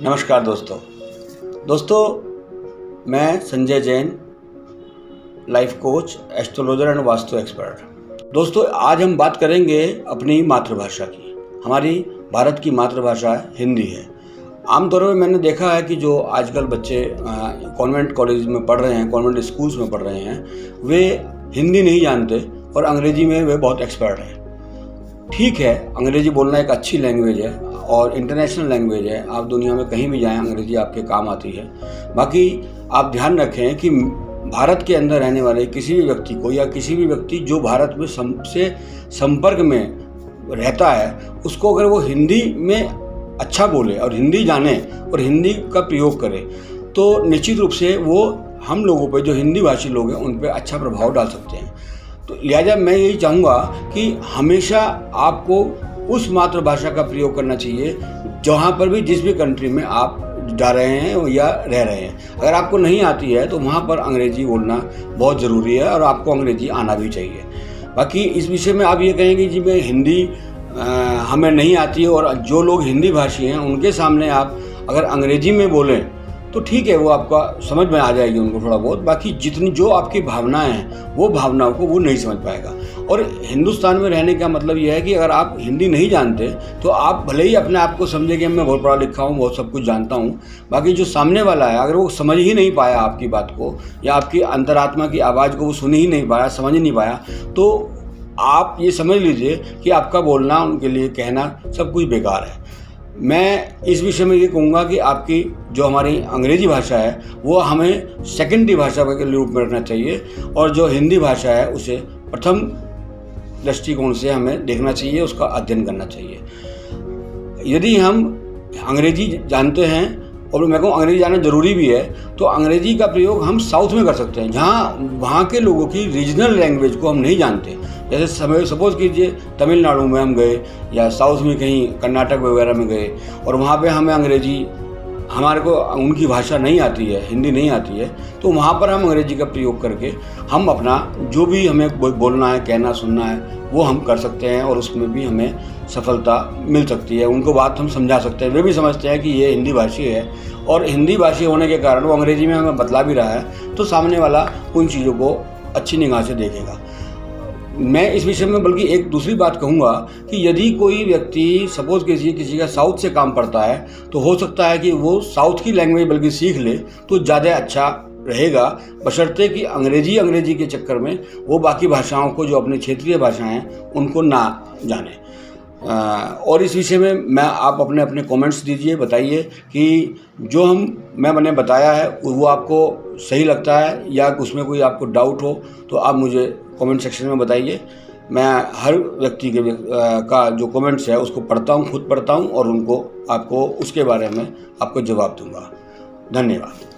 नमस्कार दोस्तों, मैं Sanjay Jain, life coach, astrologer and vastu expert. दोस्तों, आज हम बात करेंगे अपनी मातृभाषा की। हमारी भारत की मातृभाषा हिंदी है। आमतौर पर मैंने देखा है कि जो आजकल बच्चे कॉन्वेंट कॉलेज में पढ़ रहे हैं, कॉन्वेंट स्कूल्स में पढ़ रहे हैं, वे हिंदी नहीं जानते और अंग्रेजी में वे बहुत एक्सपर्ट हैं। ठीक है, अंग्रेजी बोलना एक अच्छी लैंग्वेज है और इंटरनेशनल लैंग्वेज है। आप दुनिया में कहीं भी जाएं, अंग्रेजी आपके काम आती है। बाकी आप ध्यान रखें कि भारत के अंदर रहने वाले किसी भी व्यक्ति को या किसी भी व्यक्ति जो भारत में से संपर्क में रहता है, उसको अगर वो हिंदी में अच्छा बोले और हिंदी जाने और हिंदी का प्रयोग करे, तो निश्चित रूप से वो हम लोगों पे, जो हिंदी भाषी लोग हैं, उन पे अच्छा प्रभाव डाल सकते हैं। तो लिहाजा मैं यही चाहूँगा कि हमेशा आपको उस मातृभाषा का प्रयोग करना चाहिए जहाँ पर भी, जिस भी कंट्री में आप जा रहे हैं या रह रहे हैं। अगर आपको नहीं आती है तो वहाँ पर अंग्रेजी बोलना बहुत ज़रूरी है और आपको अंग्रेजी आना भी चाहिए। बाकी इस विषय में आप ये कहेंगे जी मैं हिंदी हमें नहीं आती है, और जो लोग हिंदी भाषी हैं उनके सामने आप अगर अंग्रेजी में बोलें तो ठीक है, वो आपका समझ में आ जाएगी उनको थोड़ा बहुत। बाकी जितनी जो आपकी भावनाएं हैं, वो भावनाओं को वो नहीं समझ पाएगा। और हिंदुस्तान में रहने का मतलब यह है कि अगर आप हिंदी नहीं जानते तो आप भले ही अपने आप को समझे कि मैं बहुत पढ़ा लिखा हूँ, बहुत सब कुछ जानता हूँ, बाकी जो सामने वाला है अगर वो समझ ही नहीं पाया आपकी बात को या आपकी अंतरात्मा की आवाज़ को वो सुन ही नहीं पाया, समझ नहीं पाया, तो आप ये समझ लीजिए कि आपका बोलना, उनके लिए कहना सब कुछ बेकार है। मैं इस विषय में ये कहूँगा कि आपकी जो हमारी अंग्रेजी भाषा है वो हमें सेकेंडरी भाषा के रूप में रखना चाहिए, और जो हिंदी भाषा है उसे प्रथम दृष्टिकोण से हमें देखना चाहिए, उसका अध्ययन करना चाहिए। यदि हम अंग्रेजी जानते हैं और मैं कहूँ अंग्रेजी जानना ज़रूरी भी है, तो अंग्रेजी का प्रयोग हम साउथ में कर सकते हैं, जहाँ वहाँ के लोगों की रीजनल लैंग्वेज को हम नहीं जानते। जैसे सपोज़ कीजिए तमिलनाडु में हम गए या साउथ में कहीं कर्नाटक वगैरह में गए और वहाँ पे हमें अंग्रेजी, हमारे को उनकी भाषा नहीं आती है, हिंदी नहीं आती है, तो वहाँ पर हम अंग्रेजी का प्रयोग करके हम अपना जो भी हमें बोलना है, कहना, सुनना है, वो हम कर सकते हैं और उसमें भी हमें सफलता मिल सकती है। उनको बात हम समझा सकते हैं, वे भी समझते हैं कि ये हिंदी भाषी है, और हिंदी भाषी होने के कारण वो अंग्रेजी में हमें बतला भी रहा है, तो सामने वाला उन चीज़ों को अच्छी निगाह से देखेगा। मैं इस विषय में बल्कि एक दूसरी बात कहूँगा कि यदि कोई व्यक्ति सपोज किसी का साउथ से काम पड़ता है, तो हो सकता है कि वो साउथ की लैंग्वेज बल्कि सीख ले तो ज़्यादा अच्छा रहेगा, बशर्ते कि अंग्रेजी के चक्कर में वो बाकी भाषाओं को, जो अपनी क्षेत्रीय भाषाएं हैं, उनको ना जाने। और इस विषय में मैं आप अपने कमेंट्स दीजिए, बताइए कि जो मैंने बताया है वो आपको सही लगता है या उसमें कोई आपको डाउट हो तो आप मुझे कमेंट सेक्शन में बताइए। मैं हर व्यक्ति का जो कमेंट्स है उसको पढ़ता हूँ, खुद पढ़ता हूँ, और आपको उसके बारे में आपको जवाब दूंगा। धन्यवाद।